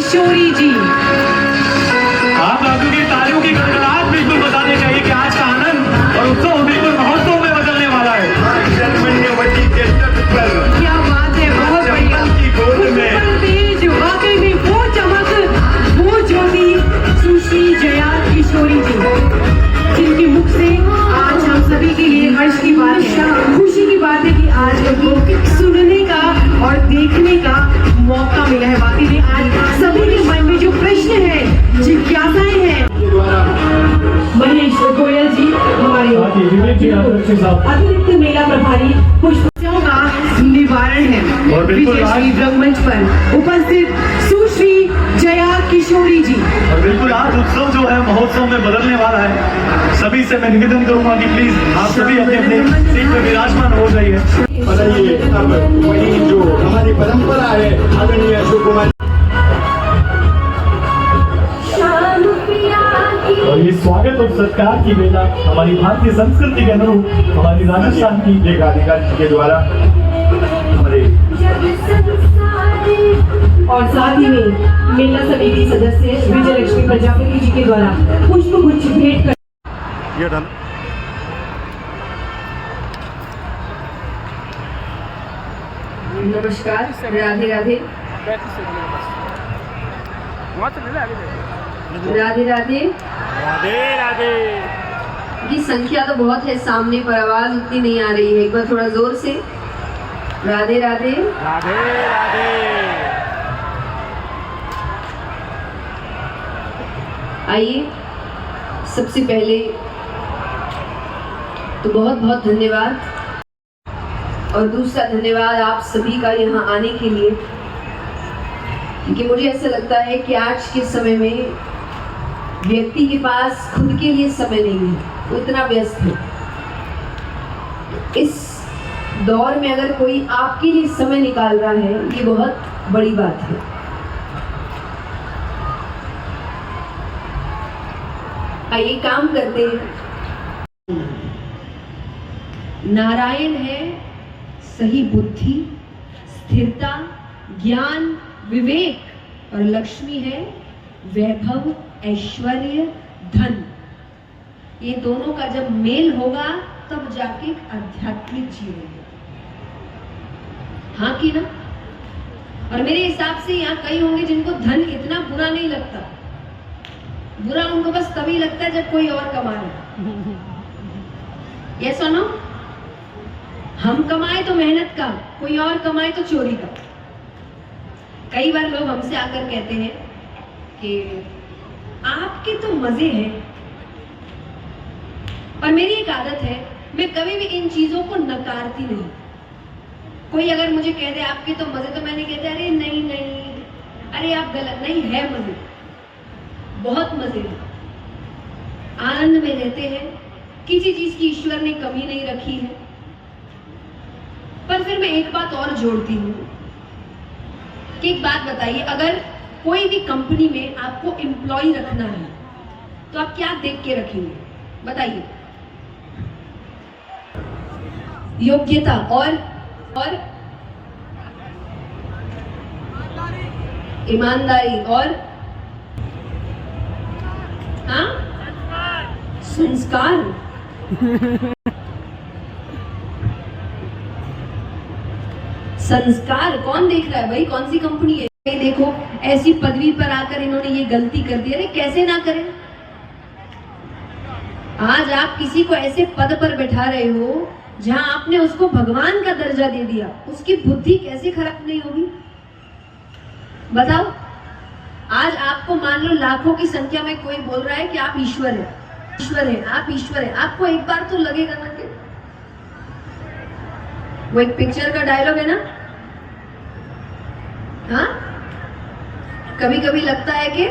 किशोरी जी। आप बाजू की तालियों की गड़गड़ाहट बिल्कुल बताने चाहिए कि आज का आनंद और उत्सव बिल्कुल महोत्सव में बदलने वाला है। क्या बात है, बहुत बढ़िया। तेज वाकई में वो चमक, वो ज्योति सुश्री जया किशोरी जी, जिनके मुख से आज हम सभी के लिए हर्ष की बात है, खुशी की बात है कि आज उनको सुनने का और देखने का मौका मिला है। बाकी में आज सभी के मन में जो प्रश्न है, जिज्ञासाएं हैं, महेश गोयल जी हमारे अतिरिक्त मेला प्रभारी पुष्पों का निवारण है। और बिल्कुल विजयश्री रंगमंच पर उपस्थित सुश्री जया किशोरी जी। और बिल्कुल आज उत्सव जो है महोत्सव में बदलने वाला है। सभी से मैं निवेदन करूंगा कि प्लीज आप सभी अपने अपने सीट पर विराजमान हो जाइए। बताइए अब वही जो हमारी परंपरा है, आदरणीय अशोक कुमार। और ये स्वागत और सत्कार की बेला हमारी भारतीय संस्कृति के अनुरूप हमारी राजस्थान की लेखाधिकारी जी के द्वारा हमारे और साथ ही में मेला समिति सदस्य विजय लक्ष्मी प्रजापति जी के द्वारा पुष्प गुच्छ भेंट कर। ये डन। नमस्कार, राधे राधे, राधे राधे। राधे राधे। की संख्या तो बहुत है सामने, पर आवाज उतनी नहीं आ रही है। एक बार थोड़ा जोर से राधे राधे। राधे राधे। आइए, सबसे पहले तो बहुत बहुत धन्यवाद, और दूसरा धन्यवाद आप सभी का यहाँ आने के लिए, क्योंकि मुझे ऐसा लगता है कि आज के समय में व्यक्ति के पास खुद के लिए समय नहीं है, वो इतना व्यस्त है। इस दौर में अगर कोई आपके लिए समय निकाल रहा है, ये बहुत बड़ी बात है। आइए काम करते हैं। नारायण है सही बुद्धि, स्थिरता, ज्ञान, विवेक, और लक्ष्मी है वैभव, ऐश्वर्य, धन। ये दोनों का जब मेल होगा तब जाके एक आध्यात्मिक जीवन है। हाँ कि ना? और मेरे हिसाब से यहाँ कई होंगे जिनको धन इतना बुरा नहीं लगता। बुरा उनको बस तभी लगता है जब कोई और कमा रहा है। ये सुनो, हम कमाए तो मेहनत का, कोई और कमाए तो चोरी का। कई बार लोग हमसे आकर कहते हैं कि आपके तो मजे हैं, और मेरी एक आदत है, मैं कभी भी इन चीजों को नकारती नहीं। कोई अगर मुझे कह दे आपके तो मजे, तो मैंने कहते अरे नहीं नहीं, अरे आप गलत, नहीं है मजे, बहुत मजे हैं, आनंद में रहते हैं, किसी चीज की ईश्वर ने कमी नहीं रखी है। पर फिर मैं एक बात और जोड़ती हूँ कि एक बात बताइए, अगर कोई भी कंपनी में आपको एम्प्लॉय रखना है तो आप क्या देख के रखेंगे? बताइए। योग्यता और ईमानदारी और हाँ, संस्कार। संस्कार कौन देख रहा है भाई? कौन सी कंपनी है? देखो, ऐसी पदवी पर आकर इन्होंने ये गलती कर दी। अरे कैसे ना करें? आज आप किसी को ऐसे पद पर बैठा रहे हो जहां आपने उसको भगवान का दर्जा दे दिया, उसकी बुद्धि कैसे खराब नहीं होगी? बताओ। आज आपको मान लो लाखों की संख्या में कोई बोल रहा है कि आप ईश्वर है, ईश्वर है, आप ईश्वर है, आपको एक बार तो लगेगा ना कि वो एक पिक्चर का डायलॉग है ना, हाँ, कभी कभी लगता है कि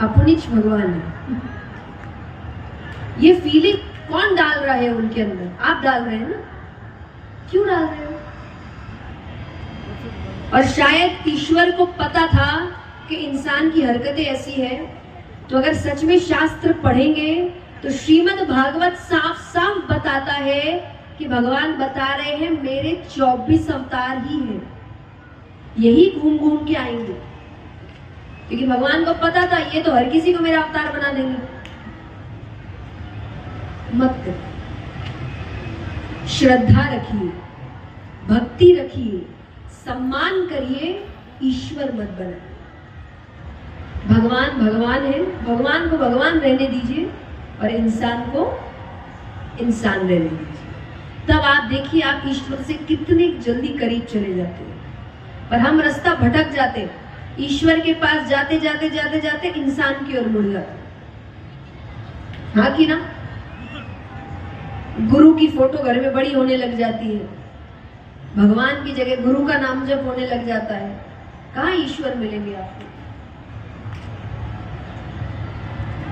अपनिच भगवान है। ये फीलिंग कौन डाल रहा है उनके अंदर? आप डाल रहे हैं ना? क्यों डाल रहे हो? और शायद ईश्वर को पता था कि इंसान की हरकतें ऐसी है, तो अगर सच में शास्त्र पढ़ेंगे तो श्रीमद् भागवत साफ साफ बताता है कि भगवान बता रहे हैं मेरे 24 अवतार ही हैं, यही घूम घूम के आएंगे। क्योंकि भगवान को पता था ये तो हर किसी को मेरा अवतार बना देंगे। मत करो, श्रद्धा रखिए, भक्ति रखिए, सम्मान करिए, ईश्वर मत बनाइए। भगवान भगवान है, भगवान को भगवान रहने दीजिए और इंसान को इंसान रहने दीजिए। तब आप देखिए आप ईश्वर से कितने जल्दी करीब चले जाते हैं। पर हम रास्ता भटक जाते हैं, ईश्वर के पास जाते जाते जाते जाते इंसान की ओर मुड़ जाते हैं। हाँ कि ना? गुरु की फोटो घर में बड़ी होने लग जाती है, भगवान की जगह गुरु का नाम जप होने लग जाता है। कहाँ ईश्वर मिलेंगे आपको?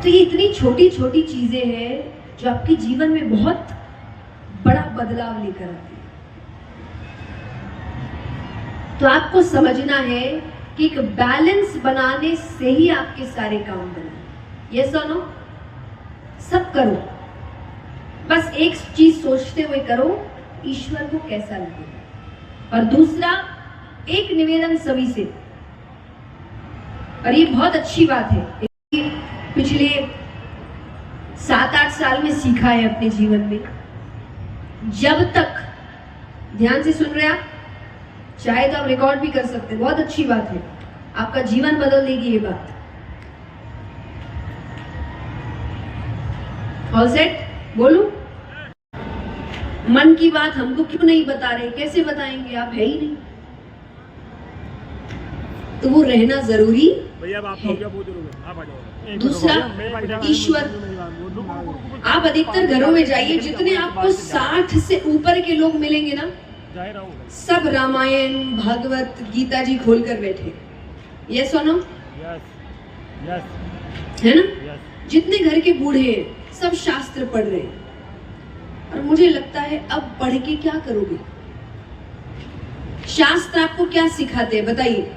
तो ये इतनी छोटी छोटी चीजें हैं जो आपके जीवन में बहुत बड़ा बदलाव लेकर आती है। तो आपको समझना है कि एक बैलेंस बनाने से ही आपके सारे काम बने। ये सुनो, सब करो, बस एक चीज सोचते हुए करो, ईश्वर को कैसा लगेगा। और दूसरा, एक निवेदन सभी से, और ये बहुत अच्छी बात है, पिछले 7-8 साल में सीखा है अपने जीवन में। जब तक, ध्यान से सुन रहे आप, चाहे तो आप रिकॉर्ड भी कर सकते हैं, बहुत अच्छी बात है, आपका जीवन बदल देगी ये बात। All set? बोलूं? मन की बात हमको क्यों नहीं बता रहे? कैसे बताएंगे? आप है ही नहीं, तो वो रहना जरूरी है। दूसरा, ईश्वर। आप अधिकतर घरों में जाइए, जितने आपको 60 से ऊपर के लोग मिलेंगे ना, सब रामायण भागवत गीता जी खोल कर बैठे। ये सुनो, है ना? जितने घर के बूढ़े हैं सब शास्त्र पढ़ रहे हैं। और मुझे लगता है अब पढ़ के क्या करोगे? शास्त्र आपको क्या सिखाते हैं बताइए?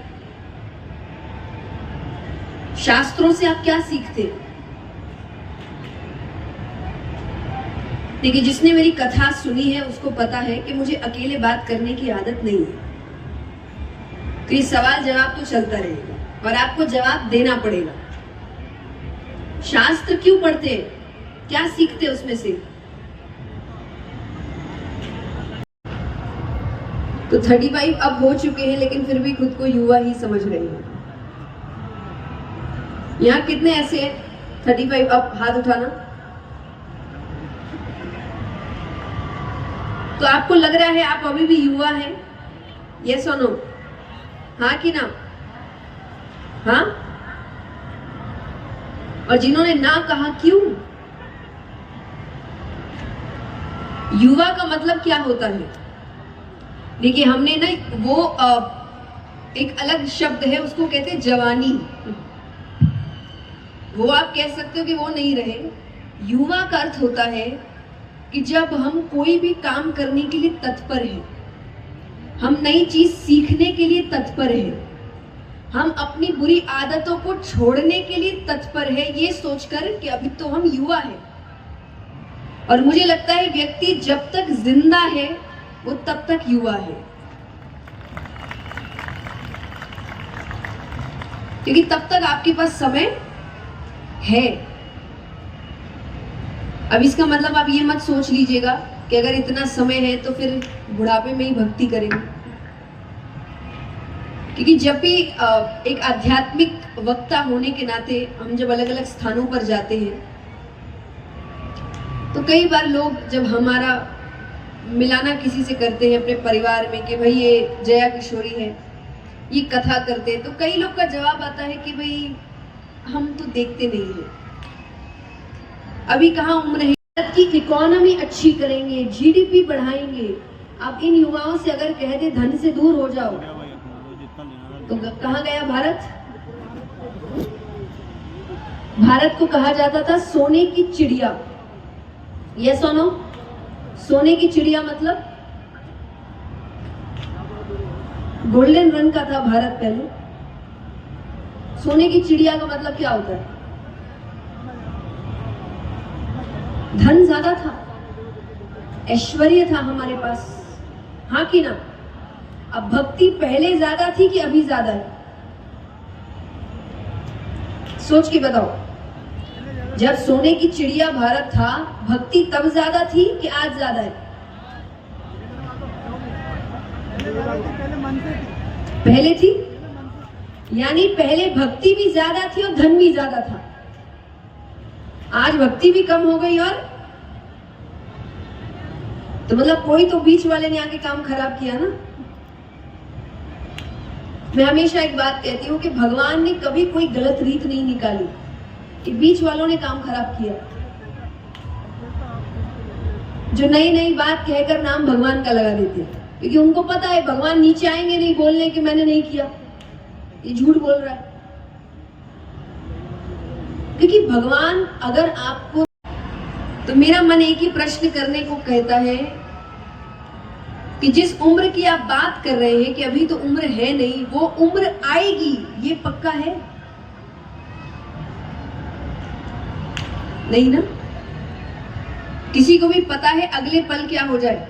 शास्त्रों से आप क्या सीखते? देखिए, जिसने मेरी कथा सुनी है उसको पता है कि मुझे अकेले बात करने की आदत नहीं है। तो ये सवाल जवाब तो चलता रहेगा और आपको जवाब देना पड़ेगा। शास्त्र क्यों पढ़ते हैं? क्या सीखते हैं उसमें से? तो 35 अब हो चुके हैं लेकिन फिर भी खुद को युवा ही समझ रहे हैं। यहाँ कितने ऐसे हैं 35 अब? हाथ उठाना। तो आपको लग रहा है आप अभी भी युवा हैं? ये सुनो, हाँ कि ना? हाँ? और जिन्होंने ना कहा, क्यों? युवा का मतलब क्या होता है? देखिए, हमने ना वो एक अलग शब्द है, उसको कहते हैं जवानी। वो आप कह सकते हो कि वो नहीं रहे। युवा का अर्थ होता है कि जब हम कोई भी काम करने के लिए तत्पर हैं, हम नई चीज सीखने के लिए तत्पर हैं, हम अपनी बुरी आदतों को छोड़ने के लिए तत्पर है, ये सोचकर कि अभी तो हम युवा हैं। और मुझे लगता है व्यक्ति जब तक जिंदा है वो तब तक युवा है, क्योंकि तब तक आपके पास समय है। अब इसका मतलब आप ये मत सोच लीजिएगा कि अगर इतना समय है तो फिर बुढ़ापे में ही भक्ति करेंगे, क्योंकि जब भी एक आध्यात्मिक वक्ता होने के नाते हम जब अलग अलग स्थानों पर जाते हैं तो कई बार लोग जब हमारा मिलाना किसी से करते हैं अपने परिवार में कि भाई ये जया किशोरी है, ये कथा करते हैं, तो कई लोग का जवाब आता है कि भाई हम तो देखते नहीं हैं, अभी कहाँ उम्र है। भारत की इकोनॉमी अच्छी करेंगे, जीडीपी बढ़ाएंगे। आप इन युवाओं से अगर कह दे धन से दूर हो जाओ तो कहाँ गया भारत? भारत को कहा जाता था सोने की चिड़िया। ये सुनो, सोने की चिड़िया मतलब गोल्डन रंग का था भारत पहले। सोने की चिड़िया का मतलब क्या होता है? धन ज्यादा था, ऐश्वर्य था हमारे पास, हाँ कि ना? अब भक्ति पहले ज्यादा थी कि अभी ज्यादा है? सोच के बताओ, जब सोने की चिड़िया भारत था, भक्ति तब ज्यादा थी कि आज ज्यादा है? पहले थी, यानी पहले भक्ति भी ज्यादा थी और धन भी ज्यादा था। आज भक्ति भी कम हो गई और तो मतलब कोई तो बीच वाले ने आके काम खराब किया ना। मैं हमेशा एक बात कहती हूँ कि भगवान ने कभी कोई गलत रीत नहीं निकाली, कि बीच वालों ने काम खराब किया, जो नई नई बात कहकर नाम भगवान का लगा देते हैं, क्योंकि उनको पता है भगवान नीचे आएंगे नहीं बोलने कि मैंने नहीं किया, ये झूठ बोल रहा है। क्योंकि भगवान अगर आपको, तो मेरा मन एक ही प्रश्न करने को कहता है कि जिस उम्र की आप बात कर रहे हैं कि अभी तो उम्र है नहीं, वो उम्र आएगी, ये पक्का है? नहीं ना? किसी को भी पता है अगले पल क्या हो जाए?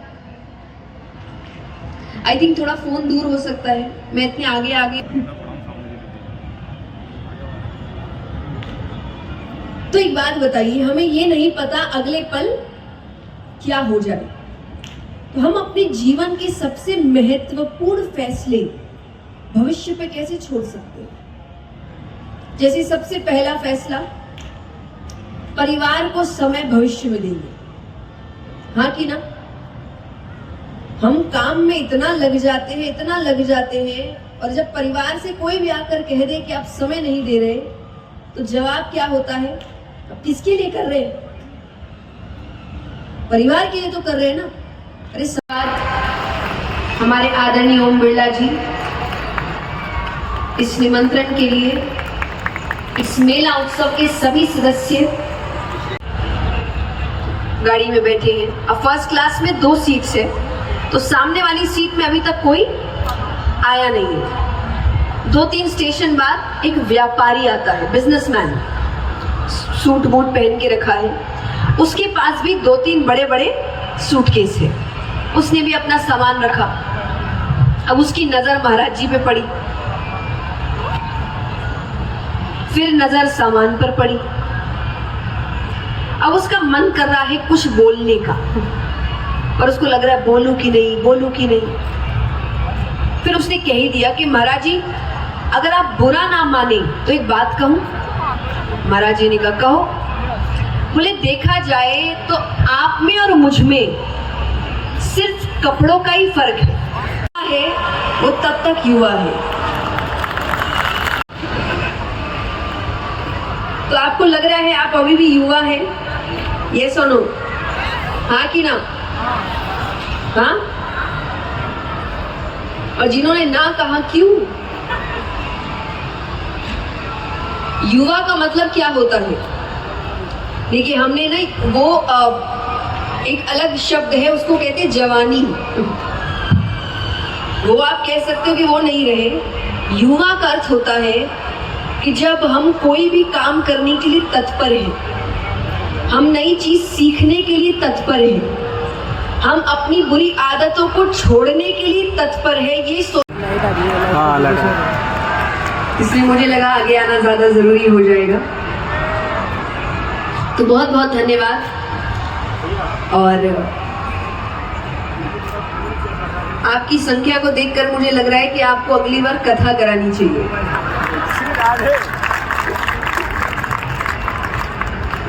आई थिंक थोड़ा फोन दूर हो सकता है, मैं इतने आगे आगे। तो एक बात बताइए, हमें ये नहीं पता अगले पल क्या हो जाए, तो हम अपने जीवन के सबसे महत्वपूर्ण फैसले भविष्य पे कैसे छोड़ सकते हैं? जैसे सबसे पहला फैसला, परिवार को समय भविष्य में देंगे, हाँ कि ना? हम काम में इतना लग जाते हैं, इतना लग जाते हैं, और जब परिवार से कोई भी आकर कह दे कि आप समय नहीं दे रहे, तो जवाब क्या होता है? अब किसके लिए कर रहे हैं? परिवार के लिए तो कर रहे हैं ना। अरे साथ हमारे आदरणीय ओम बिरला जी इस निमंत्रण के लिए, इस मेला उत्सव के सभी सदस्य गाड़ी में बैठे हैं। अब फर्स्ट क्लास में 2 सीट्स है, तो सामने वाली सीट में अभी तक कोई आया नहीं है। 2-3 स्टेशन बाद एक व्यापारी आता है, बिजनेसमैन, सूट बूट पहन के रखा है, उसके पास भी 2-3 बड़े बड़े सूटकेस है, उसने भी अपना सामान रखा। अब उसकी नजर महाराज जी पे पड़ी, फिर नजर सामान पर पड़ी। अब उसका मन कर रहा है कुछ बोलने का, और उसको लग रहा है बोलूं कि नहीं, बोलूं कि नहीं। फिर उसने कह ही दिया कि महाराज जी अगर आप बुरा ना माने तो एक बात कहूं। महाराज जी ने कहा कहो। बोले देखा जाए तो आप में और मुझ में सिर्फ कपड़ों का ही फर्क है, वो तब तक युवा है। तो आपको लग रहा है आप अभी भी युवा हैं? ये सुनो, हाँ कि ना? हाँ? और जिन्होंने ना कहा क्यों? युवा का मतलब क्या होता है? देखिए हमने ना वो एक अलग शब्द है, उसको कहते हैं जवानी। वो आप कह सकते हो कि वो नहीं रहे। युवा का अर्थ होता है कि जब हम कोई भी काम करने के लिए तत्पर हैं, हम नई चीज सीखने के लिए तत्पर हैं, हम अपनी बुरी आदतों को छोड़ने के लिए तत्पर है, ये इसलिए मुझे लगा आगे आना ज्यादा जरूरी हो जाएगा। तो बहुत बहुत धन्यवाद। और आपकी संख्या को देखकर मुझे लग रहा है कि आपको अगली बार कथा करानी चाहिए।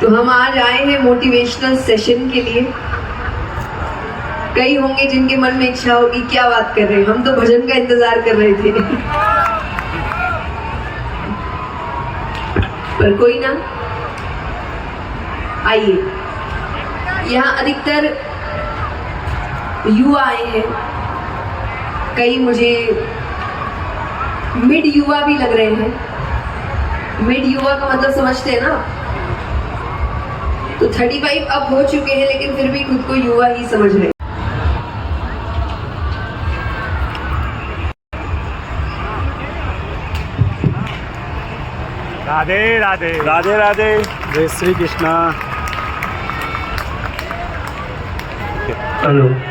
तो हम आज आए हैं मोटिवेशनल सेशन के लिए। कई होंगे जिनके मन में इच्छा होगी क्या बात कर रहे हैं, हम तो भजन का इंतजार कर रहे थे। पर कोई ना, आइए। यहाँ अधिकतर युवा आए हैं, कई मुझे मिड युवा भी लग रहे हैं। मिड युवा का मतलब समझते हैं ना? तो 35 अब हो चुके हैं, लेकिन फिर भी खुद को युवा ही समझ रहे हैं। राधे राधे राधे राधे, जय श्री कृष्णा। हेलो।